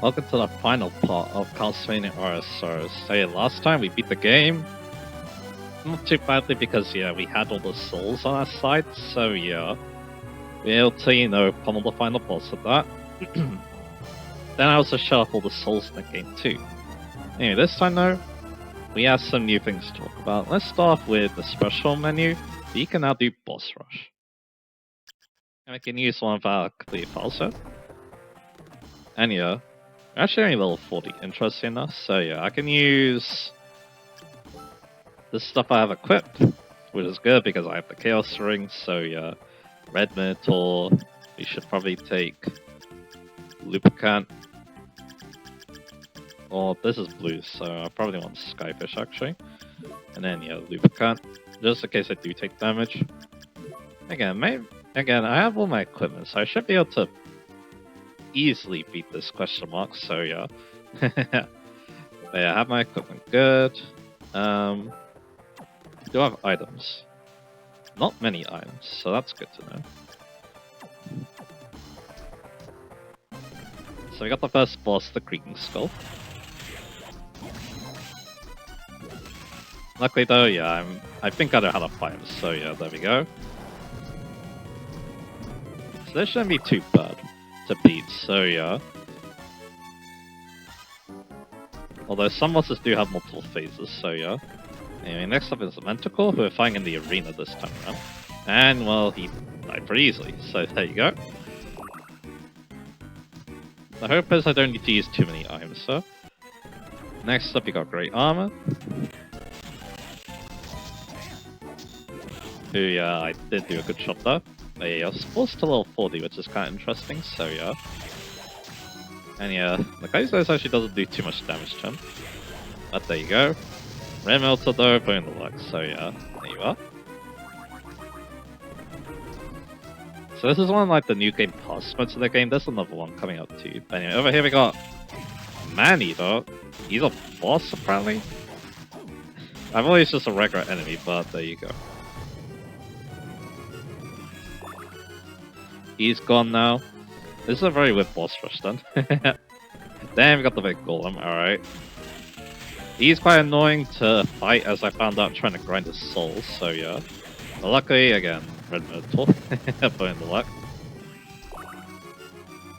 Welcome to the final part of Castlevania Aria. So, last time we beat the game. Not too badly because, we had all the souls on our side. So, we were able to, pummel the final boss of that. Then I also shut off all the souls in the game too. Anyway, this time though, we have some new things to talk about. Let's start off with the special menu. You can now do boss rush. And we can use one of our complete file set. And we're actually only level 40, interesting enough. So I can use this stuff I have equipped, which is good because I have the Chaos Ring. So Red Minotaur, we should probably take Lubricant. Well, this is blue, so I probably want Skyfish actually. And then Lubricant, just in case I do take damage. Again, I have all my equipment, so I should be able to easily beat this question mark. So but I have my equipment good. Do I have items? Not many items, so that's good to know. So we got the first boss, the Creaking Skull. Luckily though, I think I know how to fight him, so there we go. So this shouldn't be too bad to beat, so although some bosses do have multiple phases, so Anyway, next up is the Mentacle, who we're fighting in the arena this time around. And, well, he died pretty easily, so there you go. The hope is I don't need to use too many items, so. Next up, you got Great Armor. Who, I did do a good job there. I was forced to level 40, which is kind of interesting, so And the Kaiser actually doesn't do too much damage to him. But there you go. Red Minotaur though, putting the luck, so there you are. So this is one of like the new game pass modes of the game. There's another one coming up too. But anyway, over here we got Man-Eater. He's a boss apparently. I've always just a regular enemy, but there you go. He's gone now. This is a very weird boss rush then. Then we got the big golem, alright. He's quite annoying to fight, as I found out trying to grind his souls, so But luckily, again, Red Minotaur, putting the luck.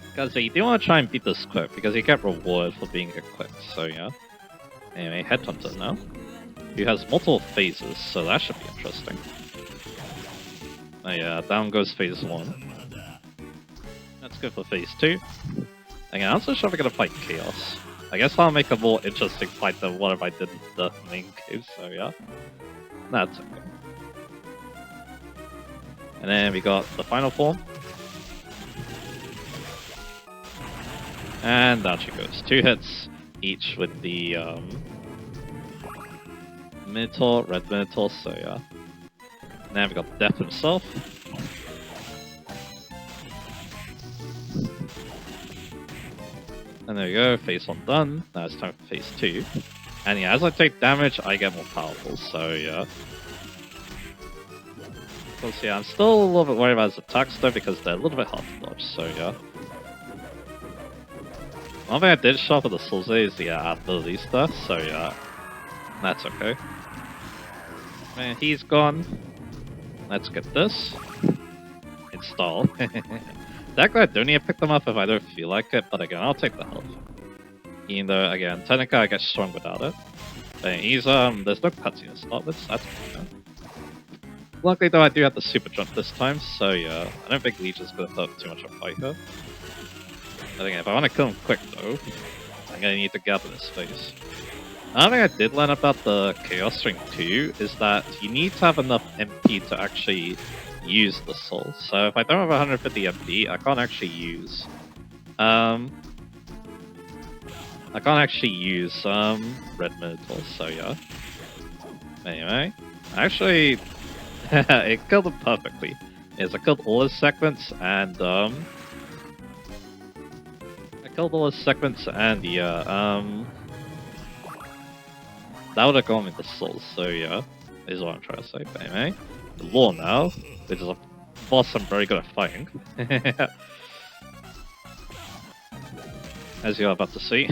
Because you do want to try and beat this quick, because you get rewarded for being equipped, so Anyway, Headhunter now. Who has multiple phases, so that should be interesting. Oh down goes phase 1. That's good for phase 2. Again, I'm also sure we're gonna fight Chaos. I guess that'll make a more interesting fight than what if I did the main cave, so That's okay. And then we got the final form. And down she goes. 2 hits each with the Minotaur, Red Minotaur, so And then we got Death himself. And there we go, phase 1 done. Now it's time for phase 2. And as I take damage, I get more powerful, so Of course, I'm still a little bit worried about his attacks though, because they're a little bit hard to dodge, so One thing I did show up with the Souls is the abilities there, so That's okay. And he's gone. Let's get this. Install. Technically, I don't need to pick them up if I don't feel like it, but again, I'll take the health. Even though, again, technically I get strong without it. But he's, there's no cutscene to start with, so that's good. Luckily though, I do have the super jump this time, so I don't think Legion's gonna put up too much of a fight here. But again, if I want to kill him quick though, I'm gonna need to get up in his face. Another thing I did learn about the Chaos Ring too, is that you need to have enough MP to actually use the soul. So if I don't have 150 MP, I can't actually use Red Minotaur, so Anyway, actually it killed him perfectly. I killed all his segments and that would have gone with the souls, so is what I'm trying to say. But anyway, the law now, which is a boss I'm very good at fighting. as you're about to see.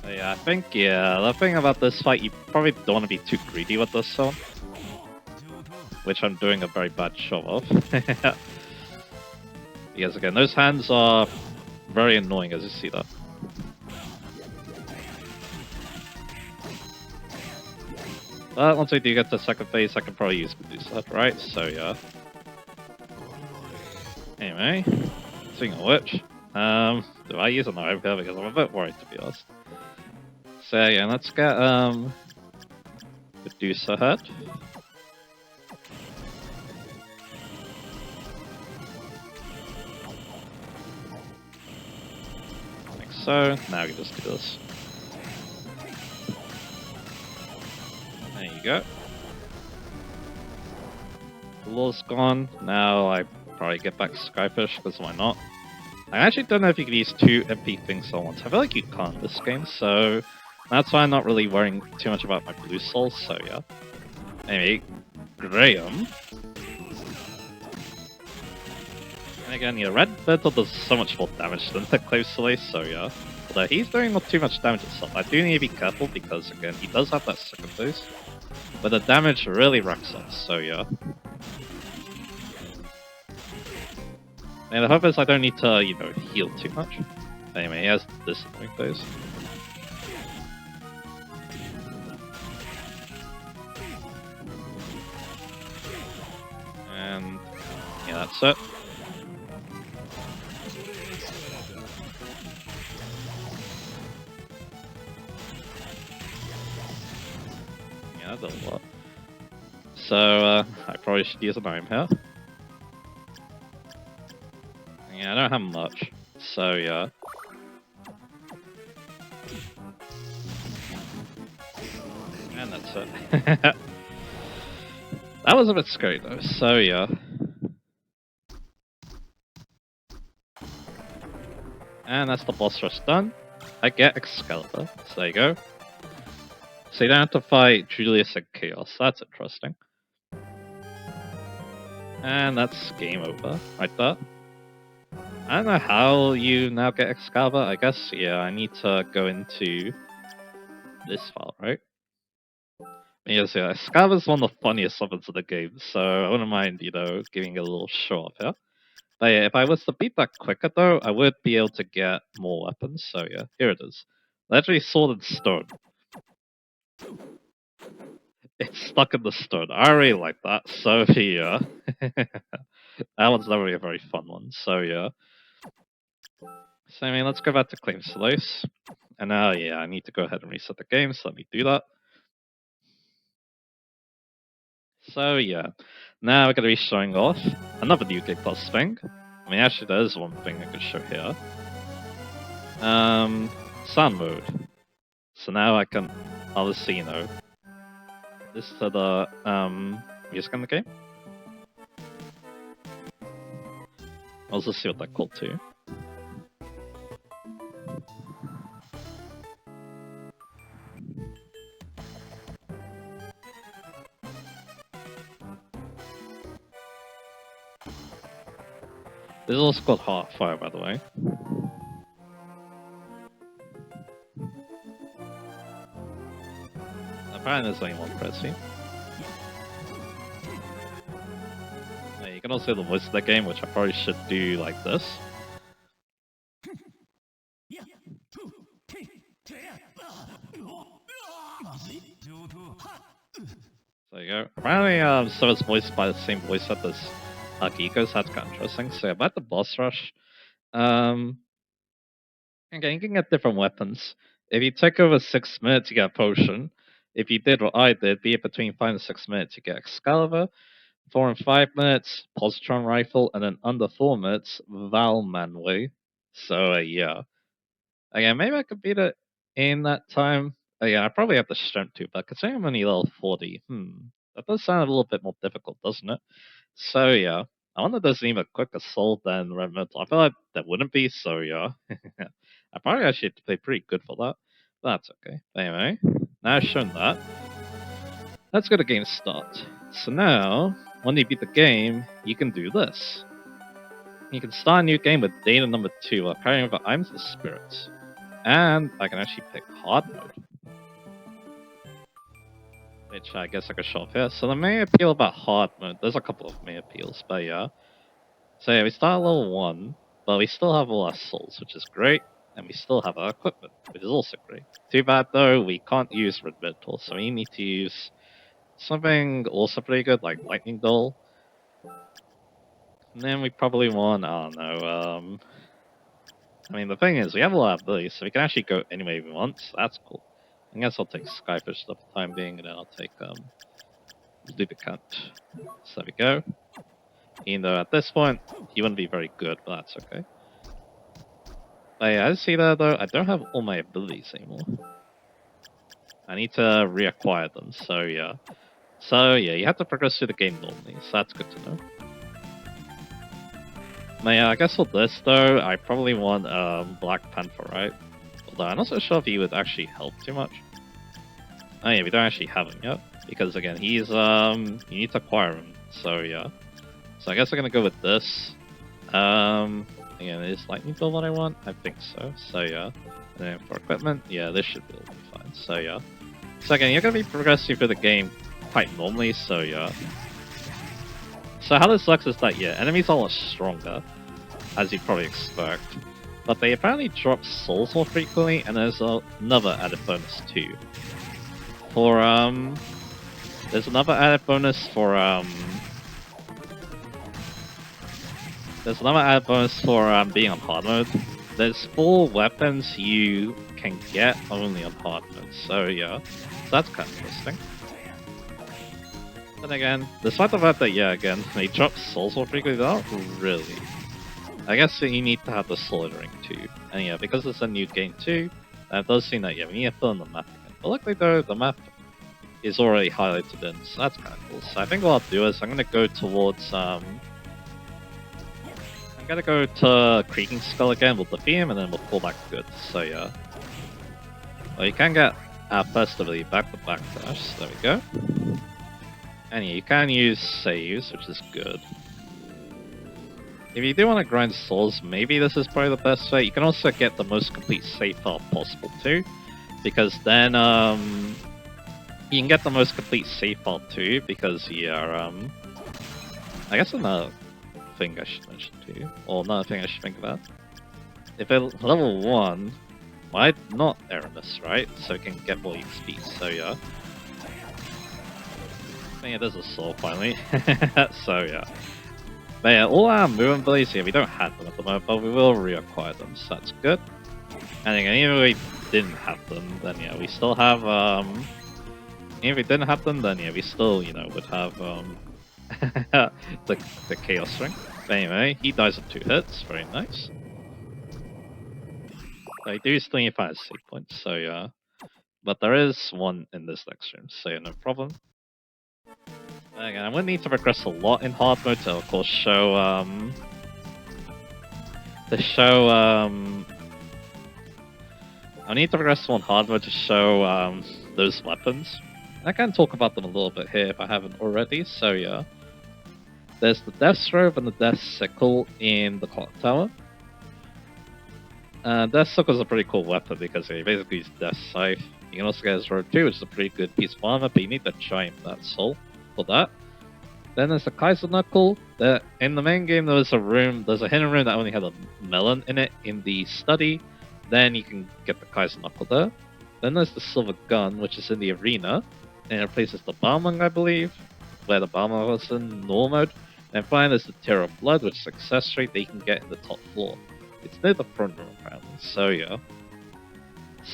Yeah, I think, the thing about this fight, you probably don't want to be too greedy with this one. Which I'm doing a very bad job of. Because again, those hands are very annoying as you see that. But once we do get to second phase, I can probably use Medusa, right? So yeah. Anyway, speaking of which, do I use an iron here because I'm a bit worried to be honest. So yeah, let's get Medusa head. Like so. Now we can just do this. There you go. The law's gone. Now I probably get back Skyfish because why not? I actually don't know if you can use two MP things at once. I feel like you can't in this game, so that's why I'm not really worrying too much about my blue souls, so yeah. Anyway, Graham. And again, yeah, Red Beetle does so much more damage than the Close Soleil, so yeah. Although he's doing not too much damage itself. I do need to be careful because, again, he does have that second boost. But the damage really racks up, so yeah. And the hope is I don't need to, you know, heal too much. Anyway, he has this annoying phase. And yeah, that's it. Yeah, that does a lot. So, I probably should use an item here. Yeah, I don't have much, so yeah. And that's it. That was a bit scary though, so yeah. And that's the boss rush done. I get Excalibur, so there you go. So you don't have to fight Julius and Chaos, that's interesting. And that's game over, like that. I don't know how you now get Excalibur. I guess, yeah, I need to go into this file, right? Because, yeah, Excalibur's one of the funniest summons in the game, so I wouldn't mind, you know, giving it a little show off here. But yeah, if I was to beat that quicker, though, I would be able to get more weapons, so yeah, here it is. Legendary Sword and Stone. It's stuck in the stone. I really like that, so yeah. That one's never really a very fun one, so yeah. So I mean, let's go back to Claim Slice. And now, yeah, I need to go ahead and reset the game, so let me do that. So yeah, now we're going to be showing off another new Game Plus thing. I mean, actually, there is one thing I could show here. Sound mode. So now I can obviously, you know, this to the music in the game. I'll also see what that called to. This is also called Heartfire, by the way. Apparently there's only one cutscene. You can also hear the voice of the game, which I probably should do like this. There you go. Apparently, so it's voiced by the same voice actor as Akiko, so that's kind of interesting. So about the boss rush, again, you can get different weapons. If you take over 6 minutes, you get a potion. If you did what I did, be it between 5 and 6 minutes, you get Excalibur. 4 and 5 minutes, Positron Rifle, and then under 4 minutes, Valmanway. So, yeah. Again, maybe I could beat it in that time. Yeah, I probably have the strength to, but considering I'm only level 40, that does sound a little bit more difficult, doesn't it? So, yeah. I wonder if there's even a quicker assault than Red Metal. I feel like there wouldn't be, so yeah. I probably actually have to play pretty good for that. But that's okay. Anyway, now I've shown that. Let's go to game start. So now, when you beat the game, you can do this. You can start a new game with data number 2 while carrying over items of spirits. And I can actually pick hard mode, which I guess I could show off here. So the main appeal about hard mode, there's a couple of main appeals, but yeah. So yeah, we start at level 1, but we still have all our souls, which is great, and we still have our equipment, which is also great. Too bad though, we can't use red metal, so we need to use something also pretty good, like lightning doll. And then we probably want, I don't know, I mean, the thing is, we have a lot of abilities, so we can actually go any way we want, so that's cool. I guess I'll take Skyfish for the time being, and then I'll take, Lubricant. So there we go. Even though at this point, he wouldn't be very good, but that's okay. But yeah, I see that though, I don't have all my abilities anymore. I need to reacquire them, so yeah. So yeah, you have to progress through the game normally, so that's good to know. But yeah, I guess for this though, I probably want Black Panther, right? Although I'm not so sure if he would actually help too much. Oh yeah, we don't actually have him yet. Because again, he's you need to acquire him, so yeah. So I guess I'm gonna go with this. Again, is lightning build what I want? I think so. So yeah. And then for equipment, yeah, this should be fine. So yeah. So again, you're gonna be progressing through the game quite normally, so yeah. So how this works is that yeah, enemies are a lot stronger, as you'd probably expect. But they apparently drop souls more frequently, and there's another added bonus too. For there's another added bonus for there's another added bonus for being on hard mode. There's 4 weapons you can get only on hard mode, so yeah, so that's kind of interesting. Then again, despite the fact that yeah, again they drop souls more frequently, they're not really. I guess you need to have the sword ring too, and yeah, because it's a new game too, it does seem that yeah, we need to fill in the map again. But luckily though, the map is already highlighted in, so that's kind of cool. So I think what I'll do is I'm gonna go towards I'm gonna go to Creaking Skull again. We'll defeat him and then we'll pull back good. So yeah, well you can get our first ability back with backdash. So there we go. And yeah, you can use saves, which is good. If you do want to grind souls, maybe this is probably the best way. You can also get the most complete save file possible too, because then you can get the most complete save file too, because yeah, I guess another thing I should mention too, or another thing I should think about. If it's level 1, why not Aramis, right? So you can get more XP, so yeah. Yeah, there's a soul finally. So yeah. But yeah, all our movement abilities here, we don't have them at the moment, but we will reacquire them, so that's good. And again, even if we didn't have them, then yeah, we still have even if we didn't have them, then yeah, we still, you know, would have the Chaos Ring. But anyway, he dies with 2 hits, very nice. So I do still need 5 save points, so yeah. But there is one in this next room, so yeah, no problem. Again, I'm gonna need to progress a lot in hard mode to, of course, show I need to progress on hard mode to show those weapons. I can talk about them a little bit here if I haven't already. So yeah, there's the Death's Robe and the Death's Sickle in the Clock Tower. Death's Sickle is a pretty cool weapon because it basically use Death's Scythe. You can also get his Robe too, which is a pretty good piece of armor, but you need to giant that soul for that. Then there's the Kaiser Knuckle. In the main game, there's a hidden room that only had a melon in it in the study. Then you can get the Kaiser Knuckle there. Then there's the Silver Gun, which is in the arena, and it replaces the Balmung, I believe, where the Balmung was in normal mode. And finally, there's the Tear of Blood, which is an accessory that you can get in the top floor. It's near the front room, apparently. So yeah.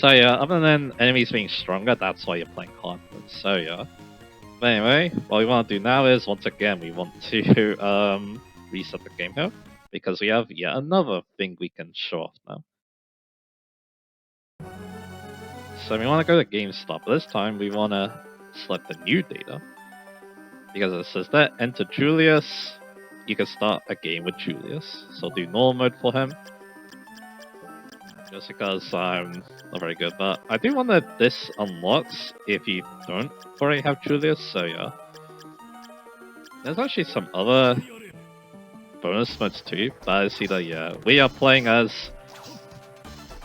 Other than enemies being stronger, that's why you're playing hard mode. So yeah. But anyway, what we want to do now is, once again, we want to reset the game here, because we have yet another thing we can show off now. So we want to go to GameStop. This time we want to select the new data, because it says that enter Julius. You can start a game with Julius. So do normal mode for him, just because I'm not very good. But I do want that this unlocks if you don't already have Julius. So yeah, there's actually some other bonus modes too, but I see that, yeah, we are playing as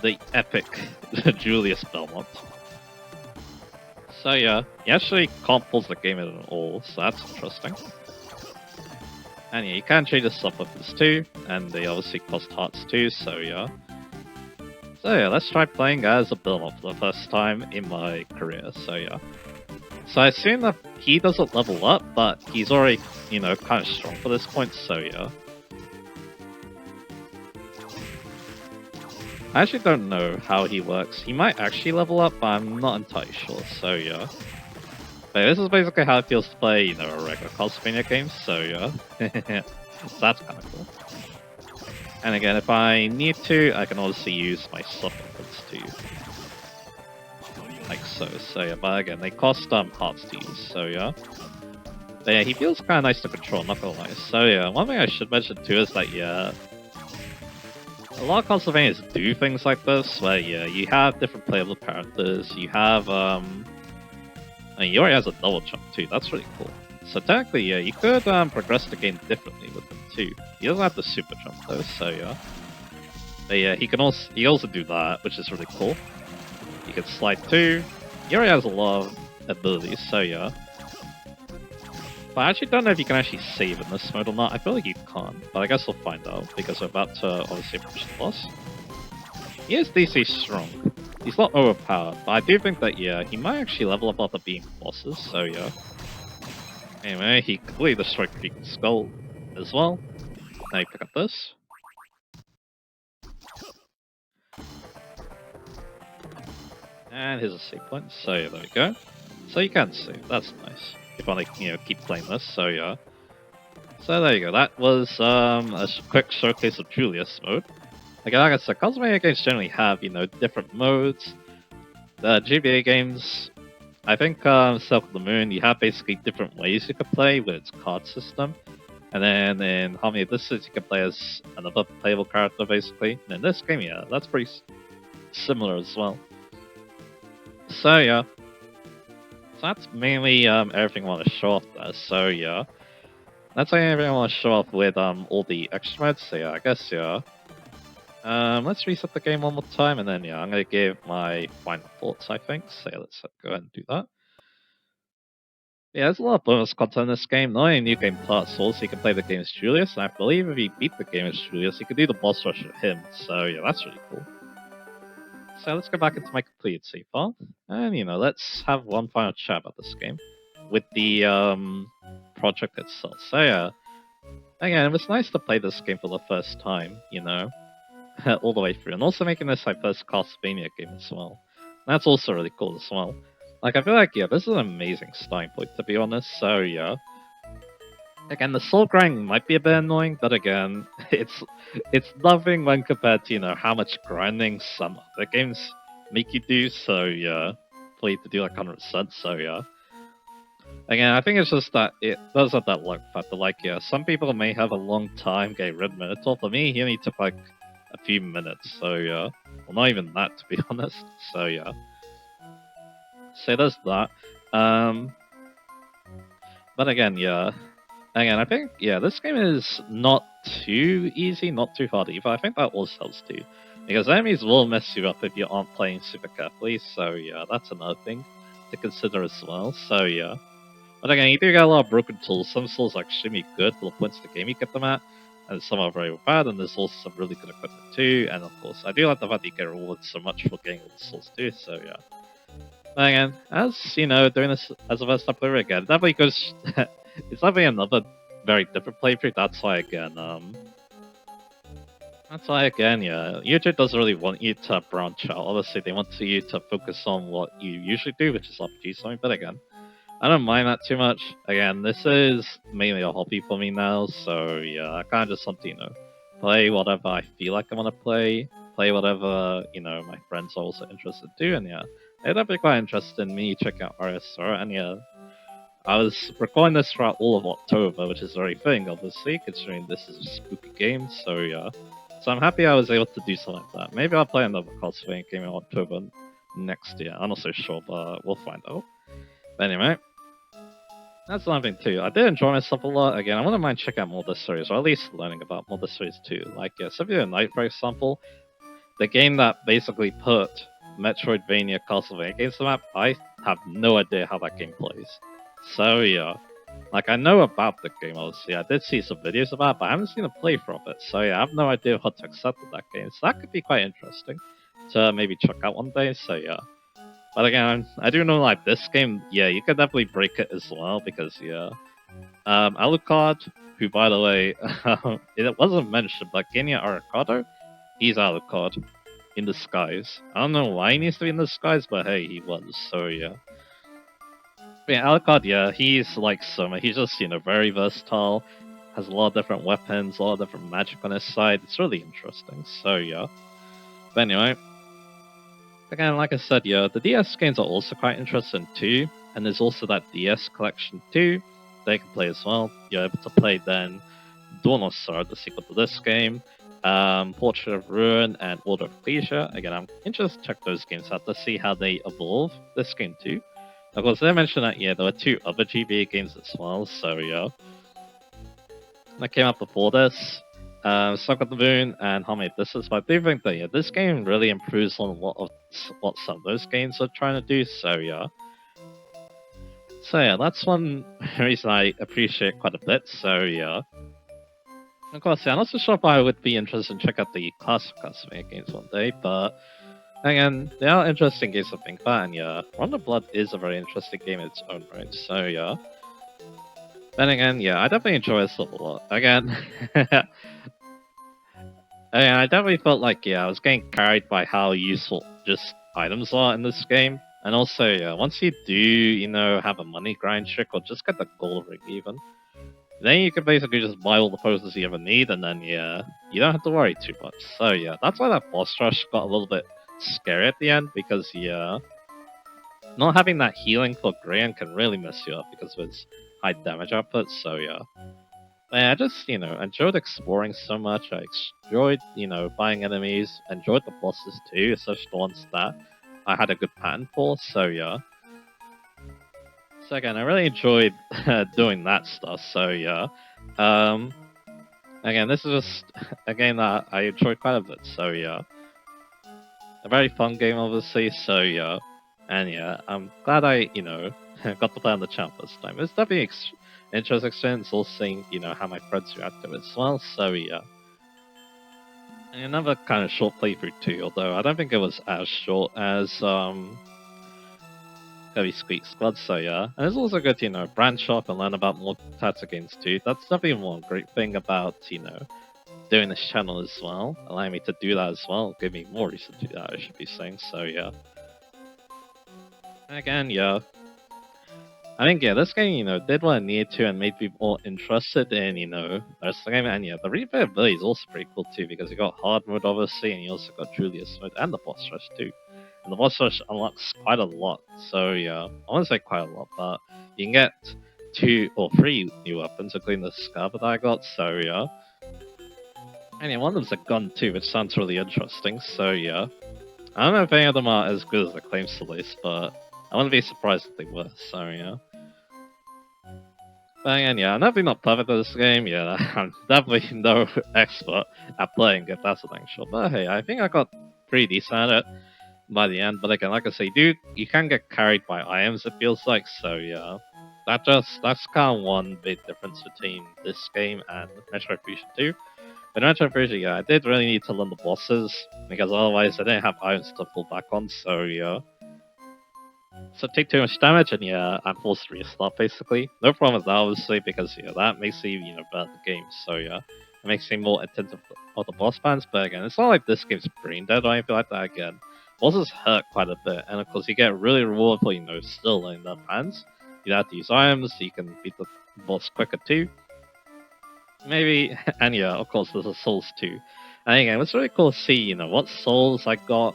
the epic Julius Belmont. So yeah, he actually can't pause the game at all, so that's interesting. And yeah, you can change the sub weapons too, and they obviously cost hearts too, so yeah. So yeah, let's try playing as a Belmont for the first time in my career, so yeah. So I assume that he doesn't level up, but he's already, you know, kind of strong for this point, so yeah. I actually don't know how he works. He might actually level up, but I'm not entirely sure, so yeah. But this is basically how it feels to play, you know, a regular Castlevania game, so yeah. So that's kind of cool. And again, if I need to, I can also use my sub weapons too. Like so, so yeah, but again, they cost hearts to use, so yeah. But yeah, he feels kind of nice to control, not gonna lie. So yeah, one thing I should mention too is that, yeah, a lot of Castlevanias do things like this, where yeah, you have different playable characters, you have, and he already has a double jump too, that's really cool. So technically, yeah, you could progress the game differently with him too. He doesn't have the super jump though, so yeah. But yeah, he also do that, which is really cool. He can slide too. He already has a lot of abilities, so yeah. But I actually don't know if you can actually save in this mode or not. I feel like you can't, but I guess we'll find out, because we're about to obviously approach the boss. He is DC strong. He's not overpowered, but I do think that, yeah, he might actually level up after being bosses, so yeah. Anyway, he completely destroyed Creaking Skull as well. Now you pick up this. And here's a save point, so yeah, there we go. So you can save, that's nice. If I, you know, keep playing this, so yeah. So there you go, that was a quick showcase of Julius mode. Again, like I said, Castlevania games generally have, you know, different modes. The GBA games, I think Silk of the Moon, you have basically different ways you could play with its card system. And then in Harmony of Distance, you can play as another playable character, basically. And in this game, yeah, that's pretty similar as well. So yeah, so that's mainly everything I want to show off there. So yeah, that's everything I want to show off with all the extra modes. So yeah, I guess yeah. Let's reset the game one more time, and then yeah, I'm gonna give my final thoughts. I think. So yeah, let's go ahead and do that. Yeah, there's a lot of bonus content in this game. Not only new game parts, also you can play the game as Julius, and I believe if you beat the game as Julius, you can do the boss rush with him. So yeah, that's really cool. So let's go back into my completed save file, and you know, let's have one final chat about this game with the project itself. So yeah, again, it was nice to play this game for the first time, you know, all the way through, and also making this my first Castlevania game as well. That's also really cool as well. Like, I feel like, yeah, this is an amazing starting point, to be honest, so yeah. Again, the soul grinding might be a bit annoying, but again, it's nothing when compared to, you know, how much grinding some other games make you do, so yeah. For you to do like 100%, so yeah. Again, I think it's just that it does have that luck factor, like, yeah, some people may have a long time getting rid of Minotaur. For me, he only took like a few minutes, so yeah. Well, not even that, to be honest, so yeah. So there's that. But again, yeah. Again, I think, yeah, this game is not too easy, not too hard either. I think that also helps too. Because enemies will mess you up if you aren't playing super carefully, so yeah, that's another thing to consider as well, so yeah. But again, you do get a lot of broken tools. Some tools are extremely good for the points of the game you get them at, and some are very bad, and there's also some really good equipment too, and of course, I do like the fact that you get rewarded so much for getting all the souls too, so yeah. But again, as you know, doing this as a first time player again, definitely goes. It's definitely another very different playthrough. That's why again, yeah, YouTube doesn't really want you to branch out. Obviously, they want you to focus on what you usually do, which is RPG something. But again, I don't mind that too much. Again, this is mainly a hobby for me now, so yeah, I kind of just want to, you know, play whatever I feel like I want to play whatever, you know, my friends are also interested in doing, yeah. They're definitely quite interested in me checking out Aria, and yeah, I was recording this throughout all of October, which is very fitting, obviously, considering this is a spooky game, so yeah. So I'm happy I was able to do something like that. Maybe I'll play another Castlevania game in October next year. I'm not so sure, but we'll find out. But anyway, That's another thing too. I did enjoy myself a lot. Again, I wouldn't mind checking out more of the series, or at least learning about more of the series too. Like Symphony of the Night, for example, the game that basically put Metroidvania Castlevania games on the map. I have no idea how that game plays. So yeah, like I know about the game. Obviously, I did see some videos about it, but I haven't seen a playthrough of it. So yeah, I have no idea how to accept that game. So that could be quite interesting to maybe check out one day. So yeah. But again, I do know like this game, yeah, you could definitely break it as well because yeah, Alucard, who by the way, it wasn't mentioned, but Genya Arcado, he's Alucard in disguise. I don't know why he needs to be in disguise, but hey, he was. So yeah. But yeah, Alucard, yeah, he's like Soma. He's just very versatile. Has a lot of different weapons, a lot of different magic on his side. It's really interesting. So yeah. But anyway, again, like I said, yeah, the DS games are also quite interesting too, and there's also that DS collection too. They can play as well. You're able to play then Dawn of Sorrow, the sequel to this game, Portrait of Ruin, and Order of Ecclesia. Again, I'm interested to check those games out to see how they evolve this game too. Of course, they mentioned that yeah, there were 2 other GBA games as well, so yeah, that came out before this. Stuck on the Moon and How Many This Is, but I do think that yeah, this game really improves on a lot of what some of those games are trying to do. So yeah, that's one reason I appreciate quite a bit. So yeah, of course, yeah, I'm not so sure if I would be interested in check out the classic Castlevania games one day, but again, they are interesting games to think about, and yeah, Rondo Blood is a very interesting game in its own right. So yeah. Then again, yeah, I definitely enjoy this a lot. Again, I definitely felt like yeah, I was getting carried by how useful just items are in this game. And also, yeah, once you do, have a money grind trick or just get the gold ring even, then you can basically just buy all the poses you ever need, and then yeah, you don't have to worry too much. So yeah, that's why that boss rush got a little bit scary at the end because yeah, not having that healing for Gran can really mess you up because of its high damage output. So yeah. I just, enjoyed exploring so much. I enjoyed, buying enemies, enjoyed the bosses too, especially the ones that I had a good pattern for, so yeah. So again, I really enjoyed doing that stuff, so yeah. Um, Again, this is just a game that I enjoyed quite a bit, so yeah. A very fun game, obviously, so yeah. And yeah, I'm glad I, got to play on the channel this time. It's definitely interesting experience, also seeing, how my friends react to it as well, so yeah. And another kind of short playthrough too, although I don't think it was as short as Heavy Squeak Squad, so yeah. And it's also good to, branch off and learn about more types of games too. That's definitely one great thing about, doing this channel as well. Allowing me to do that as well. Give me more reason to do that, I should be saying, so yeah. And again, yeah. I think, yeah, this game, did what it needed to and made people more interested in, the rest of the game. And yeah, the replayability is also pretty cool too, because you got hard mode, obviously, and you also got Julius mode and the boss rush too. And the boss rush unlocks quite a lot. So yeah, I want to say quite a lot, but you can get 2 or 3 new weapons, including the scarab that I got, so yeah. And yeah, one of them's a gun too, which sounds really interesting, so yeah. I don't know if any of them are as good as the claims to list, but I wouldn't be surprised if they were, so yeah. But again, yeah, I'm definitely not perfect at this game. Yeah, I'm definitely no expert at playing it, that's the thing, sure. But hey, I think I got pretty decent at it by the end. But again, like I say, dude, you can get carried by items, it feels like, so yeah. That's kind of one big difference between this game and Metroid Fusion 2. But Metroid Fusion, yeah, I did really need to learn the bosses, because otherwise I didn't have items to fall back on, so yeah. So take too much damage, and yeah, I'm forced to restart basically. No problem with that, obviously, because yeah, that makes me better at the game. So yeah, it makes me more attentive of the boss bands. But again, it's not like this game's brain dead or anything like that. Again, bosses hurt quite a bit, and of course you get really rewarded for still learning their plans. You have to use items, so you can beat the boss quicker too. Maybe, and yeah, of course there's a souls too. And again, it's really cool to see what souls I got.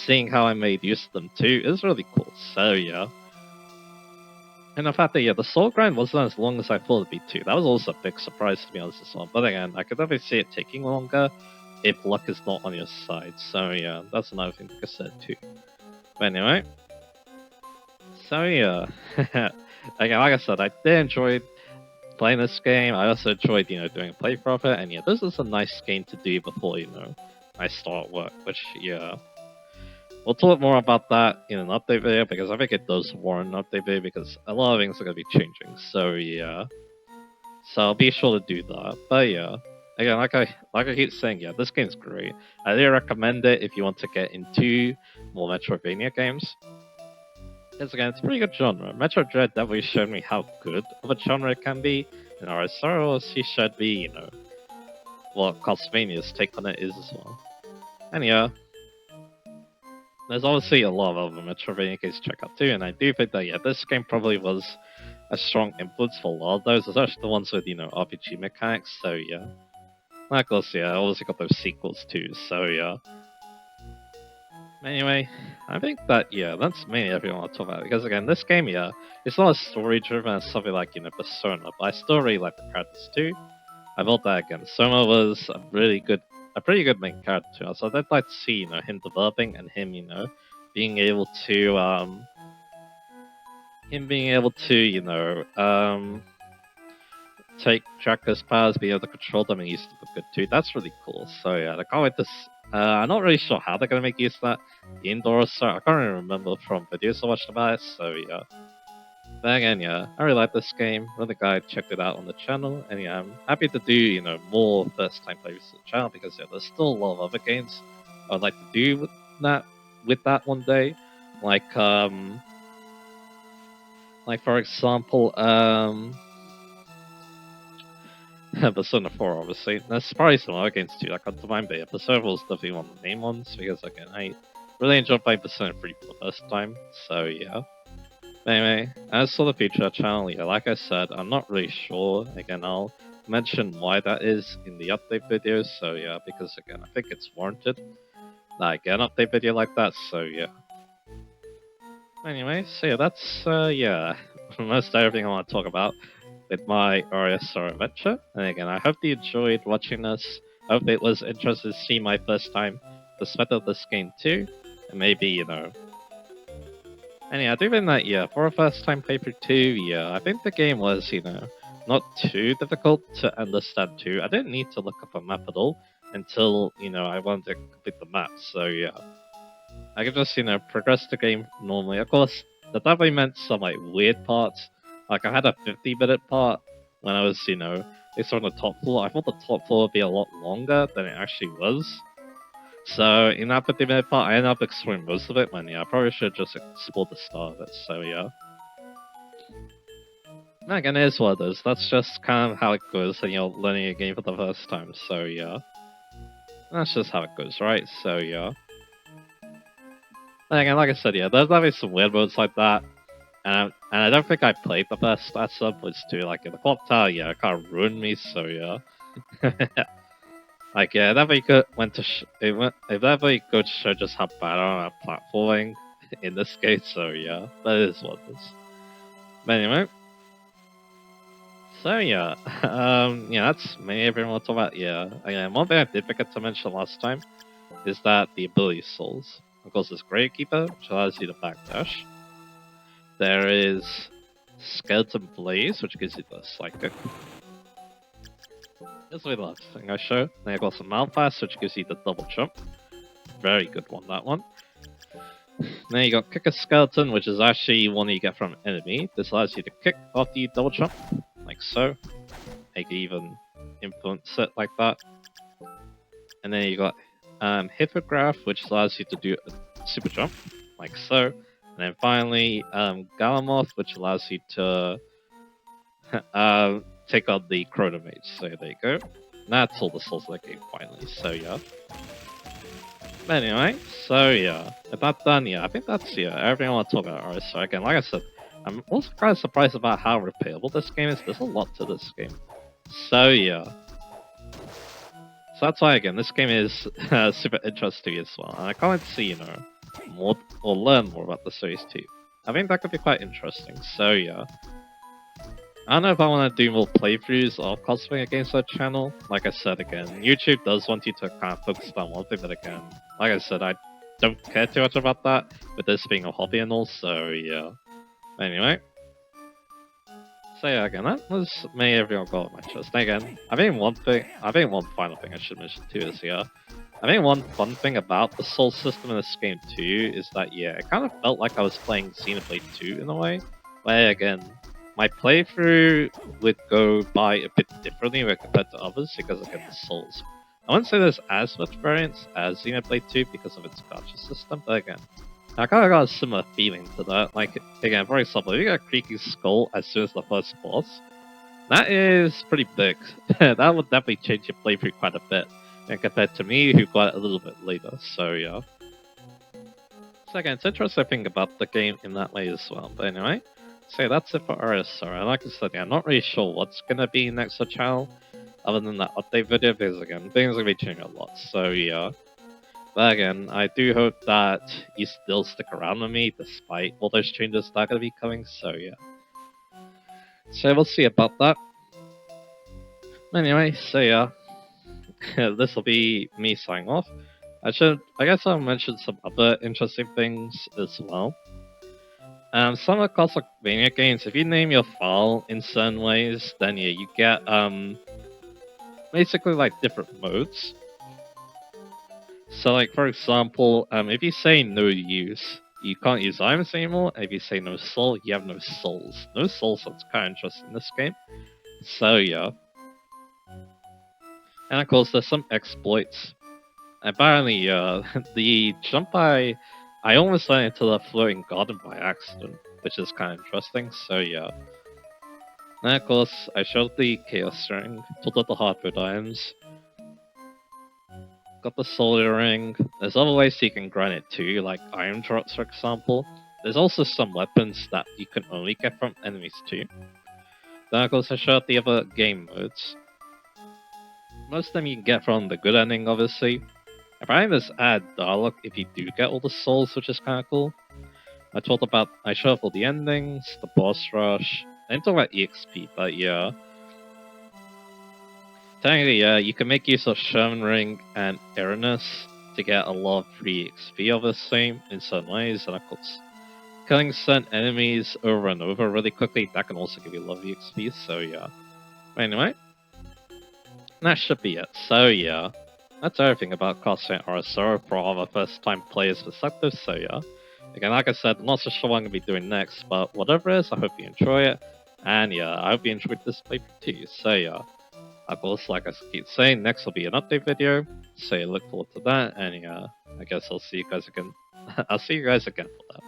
Seeing how I made use of them too is really cool. So yeah. And the fact that yeah, the soul grind wasn't as long as I thought it'd be too. That was also a big surprise to be honest as well. But again, I could definitely see it taking longer if luck is not on your side. So yeah, that's another thing to consider too. But anyway. So yeah. Again, like I said, I did enjoy playing this game. I also enjoyed, doing a playthrough of it, and yeah, this is a nice game to do before, I start work, which, yeah. We'll talk more about that in an update video, because I think it does warrant an update video, because a lot of things are going to be changing, so yeah. So I'll be sure to do that, but yeah. Again, like I keep saying, yeah, this game's great. I do recommend it if you want to get into more Metroidvania games. Because again, it's a pretty good genre. Metro Dread definitely showed me how good of a genre it can be, and our Soros, he showed me, what Castlevania's take on it is as well. And yeah, there's obviously a lot of other Metroidvania games to check out too, and I do think that, yeah, this game probably was a strong influence for a lot of those, especially the ones with, RPG mechanics, so yeah. And of course, yeah, obviously got those sequels too, so yeah. Anyway, I think that, yeah, that's mainly everything I want to talk about, because again, this game, yeah, it's not as story-driven as something like, Persona, but I still really like the characters too. I thought that, again, Soma was a pretty good main character to us, so I'd like to see, him developing and him, being able to, take Chakra's powers, be able to control them and use them for good too. That's really cool. So yeah, I can't wait to. I'm not really sure how they're gonna make use of that indoors. So I can't really remember from videos I watched about it. So yeah. But again, yeah, I really like this game. Another guy checked it out on the channel, and yeah, I'm happy to do more first-time playthroughs to the channel, because yeah, there's still a lot of other games I'd like to do with that one day, like for example, Persona 4, obviously. There's probably some other games too that come to mind, but yeah, Persona 4 is definitely one of the main ones, because again, I really enjoyed playing Persona 3 for the first time, so yeah. Anyway, as for the future channel, yeah, like I said, I'm not really sure. Again, I'll mention why that is in the update video, so yeah, because again, I think it's warranted that I get an update video like that, so yeah. Anyway, so yeah, that's, yeah, most everything I want to talk about with my Aria Star adventure. And again, I hope you enjoyed watching this. I hope it was interesting to see my first time perspective of this game too. And maybe, and yeah, I do think that, yeah, for a first time playthrough too, yeah, I think the game was, not too difficult to understand too. I didn't need to look up a map at all until, I wanted to complete the map, so yeah. I could just, progress the game normally. Of course, that definitely meant some, like, weird parts. Like, I had a 50-minute part when I was, it's on the top floor. I thought the top floor would be a lot longer than it actually was. So, in that 50-minute part, I ended up exploring most of it, when, yeah, I probably should have just explored the start of it, so, yeah. And again, it is what it is. That's just kind of how it goes when you're learning a game for the first time, so, yeah. That's just how it goes, right? So, yeah. And again, like I said, yeah, there's definitely some weird modes like that. And I don't think I played the best at some points too. Like in the clock tower, yeah, it kind of ruined me. So yeah, like yeah, that could went to it definitely could show just how bad I am at platforming in this game. So yeah, that is what it is. But anyway, so yeah, yeah, that's mainly everything we'll talk about. Yeah, again, one thing I did forget to mention last time is that the ability souls. Of course, there's Grave Keeper, which allows you to backdash. There is Skeleton Blaze, which gives you the Psychic. That's the last thing I show. Then I've got some Malpass, which gives you the double jump. Very good one, that one. Then you got Kick a Skeleton, which is actually one you get from an enemy. This allows you to kick after you double jump, like so. You can even influence it like that. And then you got Hippograph, which allows you to do a super jump, like so. And then finally, Galamoth, which allows you to take on the Chrono Mage. So there you go. And that's all the souls of the game finally. So yeah. But anyway, so yeah. With that done, yeah, I think that's everything I want to talk about. Alright, so again, like I said, I'm also kind of surprised about how replayable this game is. There's a lot to this game. So yeah. So that's why again, this game is super interesting as well. And I can't wait to see, more or learn more about the series too. I think that could be quite interesting. So yeah. I don't know if I want to do more playthroughs of Castlevania games on the channel. Like I said again, YouTube does want you to kind of focus on one thing, but again, like I said, I don't care too much about that, with this being a hobby and all, so yeah. Anyway. So yeah, again, that was my overall goal of my choice. And again, I think one final thing I should mention too is I think one fun thing about the soul system in this game too is that yeah, it kind of felt like I was playing Xenoblade 2 in a way, where again, my playthrough would go by a bit differently when compared to others because again the souls. I wouldn't say there's as much variance as Xenoblade 2 because of its gacha system, but again, I kind of got a similar feeling to that. Like again, for example, if you got a creaky skull as soon as the first boss, that is pretty big. That would definitely change your playthrough quite a bit. And compared to me, who got it a little bit later. So yeah. So again, it's interesting to think about the game in that way as well. But anyway, so that's it for Aria. And like I said, yeah, I'm not really sure what's gonna be next for channel, other than that update video, because again, things are gonna be changing a lot. So yeah. But again, I do hope that you still stick around with me despite all those changes that are gonna be coming. So yeah. So we'll see about that. Anyway, so yeah. This will be me signing off. I guess I'll mention some other interesting things as well. Some of the Castlevania games, if you name your file in certain ways, then yeah, you get basically like different modes. So like for example, if you say no use, you can't use items anymore. If you say no soul, you have no souls. No souls, that's kind of interesting in this game. So yeah, and of course there's some exploits. Apparently, the jump I almost went into the floating garden by accident, which is kind of interesting. So yeah. And of course, I showed the chaos ring, pulled out the hardwood items, got the solar ring. There's other ways you can grind it too, like iron drops, for example. There's also some weapons that you can only get from enemies too. Then of course, I showed the other game modes. Most of them you can get from the good ending, obviously. Apparently, there's add dialogue if you do get all the souls, which is kind of cool. I showed off all the endings, the boss rush. I didn't talk about EXP, but yeah. Technically, yeah, you can make use of Sherman Ring and Airness to get a lot of free XP of the same in certain ways, and of course, killing certain enemies over and over really quickly, that can also give you a lot of XP, so yeah. Anyway, that should be it. So yeah, that's everything about Castlevania RSO for all of our first time players' perspective, so yeah. Again, like I said, I'm not so sure what I'm going to be doing next, but whatever it is, I hope you enjoy it. And yeah, I hope you enjoyed this playthrough too. So yeah, of course, like I keep saying, next will be an update video. So look forward to that. And yeah, I guess I'll see you guys again. I'll see you guys again for that.